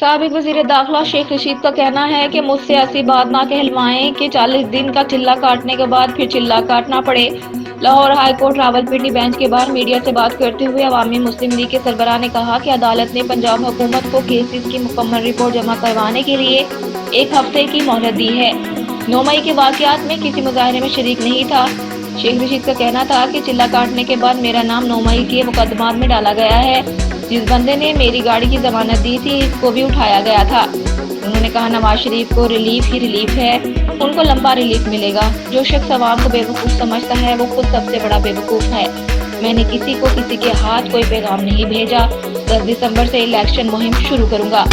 साबिक वज़ीर दाखिला शेख रशीद का कहना है कि मुझसे ऐसी बात ना कहलवाएं कि 40 दिन का चिल्ला काटने के बाद फिर चिल्ला काटना पड़े। Lahore high court Rawalpindi bench के बाहर मीडिया से बात करते हुए अवामी मुस्लिम लीग के सरबराह ने कहा कि अदालत ने पंजाब हुकूमत को केसेस की मुकम्मल रिपोर्ट जमा करवाने के लिए 1 हफ्ते की मोहलत दी है। 9 मई के वाक़यात में किसी मुजाहरे में शरीक नहीं था। शेख रशीद का कहना था कि चिल्ला काटने के बाद मेरा नाम 9 मई के मुकदमात में डाला गया है। जिस बंदे ने मेरी गाड़ी की जमानत दी थी इसको भी उठाया गया था। उन्होंने कहा नवाज शरीफ को रिलीफ ही रिलीफ है, उनको लंबा रिलीफ मिलेगा। जो शख्स अवाम को बेवकूफ़ समझता है वो खुद सबसे बड़ा बेवकूफ़ है। मैंने किसी को किसी के हाथ कोई पैगाम नहीं भेजा। 10 दिसंबर से इलेक्शन मुहिम शुरू करूंगा।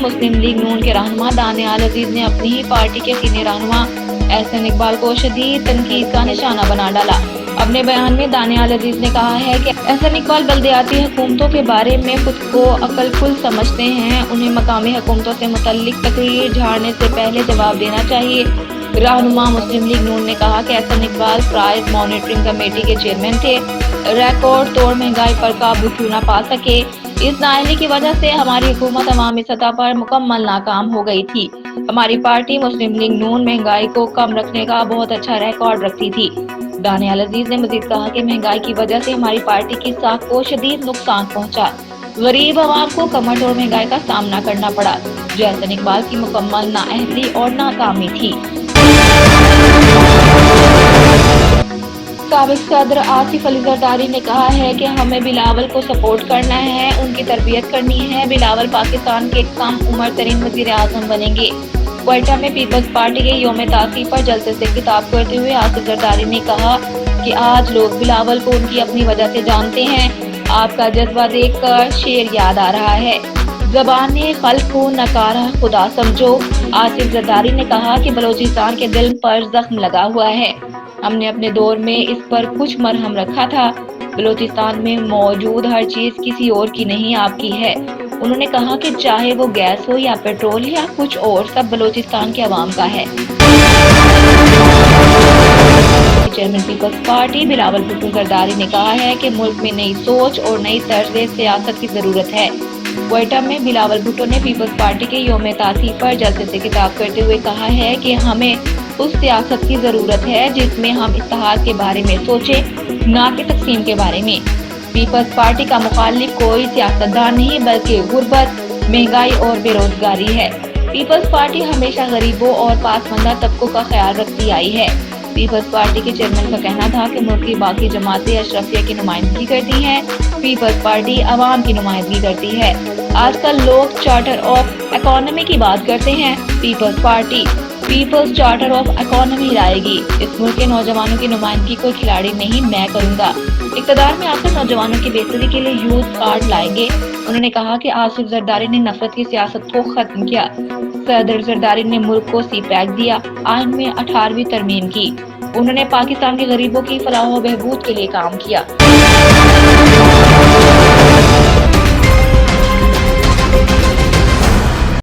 मुस्लिम लीग नून के रहनुमा दानियाल अजीज ने अपनी ही पार्टी के सीनियर रहनुमा एहसन इकबाल को शदीद तनकीद का निशाना बना डाला। अपने बयान में दानियाल अजीज ने कहा है कि एहसन इकबाल बल्दियाती हुकूमतों के बारे में खुद को अक्लकुल समझते हैं। उन्हें मकामी हुकूमतों से मुतल्लिक तकरीर झाड़ने से पहले जवाब देना चाहिए। रहनुमा मुस्लिम लीग नून ने कहा कि Ahsan Iqbal price monitoring committee के चेयरमैन थे। रिकॉर्ड तोड़ महंगाई पर काबू क्यों न पा सके, इस नाअहली की वजह से हमारी हुकूमत अवामी सतह पर मुकम्मल नाकाम हो गई थी। हमारी पार्टी मुस्लिम लीग नून महंगाई को कम रखने का बहुत अच्छा रिकॉर्ड रखती थी। दानियाल अजीज ने मजीद कहा कि महंगाई की वजह से हमारी पार्टी की साख को शदीद नुकसान पहुंचा। गरीब आवाम को कमर तोड़ महंगाई का सामना करना पड़ा, जो एहसन इकबाल की मुकम्मल नाअहली और नाकामी थी। साबिक सदर आसिफ अली जरदारी ने कहा है कि हमें बिलावल को सपोर्ट करना है, उनकी तरबियत करनी है। बिलावल पाकिस्तान के कम उम्र तरीन वज़ीर आज़म बनेंगे। क्वेटा में पीपल्स पार्टी के यौम तासीफ पर जलसे से खिताब करते हुए आसिफ जरदारी ने कहा कि आज लोग बिलावल को उनकी अपनी वजह से जानते हैं। आपका जज्बा देखकर शेर याद आ रहा है, ज़बाने खल्क़ को नकारा खुदा समझो। आसिफ जरदारी ने कहा कि बलोचिस्तान के दिल पर जख्म लगा हुआ है। हमने अपने दौर में इस पर कुछ मरहम रखा था। बलोचिस्तान में मौजूद हर चीज किसी और की नहीं, आपकी है। उन्होंने कहा कि चाहे वो गैस हो या पेट्रोल या कुछ और, सब बलोचिस्तान के अवाम का है। Chairman Peoples Party Bilawal Bhutto Zardari ने कहा है कि मुल्क में नई सोच और नई तर्ज सियासत की जरूरत है। क्वेटा में बिलावल भुट्टो ने पीपल्स पार्टी के यौम तासीफ पर जलसे से खिताब करते हुए कहा है कि हमें उस सियासत की जरूरत है जिसमें हम इत्तेहाद के बारे में सोचें, ना कि तकसीम के बारे में। पीपल्स पार्टी का मुखालिफ कोई सियासतदान नहीं बल्कि गुर्बत, महंगाई और बेरोजगारी है। पीपल्स पार्टी हमेशा गरीबों और पासमानदा तबकों का ख्याल रखती आई है। पीपल्स पार्टी के चेयरमैन का कहना था कि मुल्क की बाकी जमातें अशरफिया की नुमाइंदगी करती हैं, पीपल्स पार्टी अवाम की नुमाइंदगी करती है। आजकल लोग चार्टर ऑफ इकोनॉमी की बात करते हैं, Peoples Party Peoples charter of economy लाएगी। इस मुल्क के नौजवानों की नुमाइंदगी कोई खिलाड़ी नहीं, मैं करूंगा। इक़्तिदार में आकर नौजवानों की बेहतरी के लिए यूथ कार्ड लाएंगे। उन्होंने कहा कि आसिफ जरदारी ने नफरत की सियासत को खत्म किया। सदर जरदारी ने मुल्क को सी पैक दिया, आइन में 18वीं तरमीम की। उन्होंने पाकिस्तान के गरीबों की फलाह व बहबूद के लिए काम किया।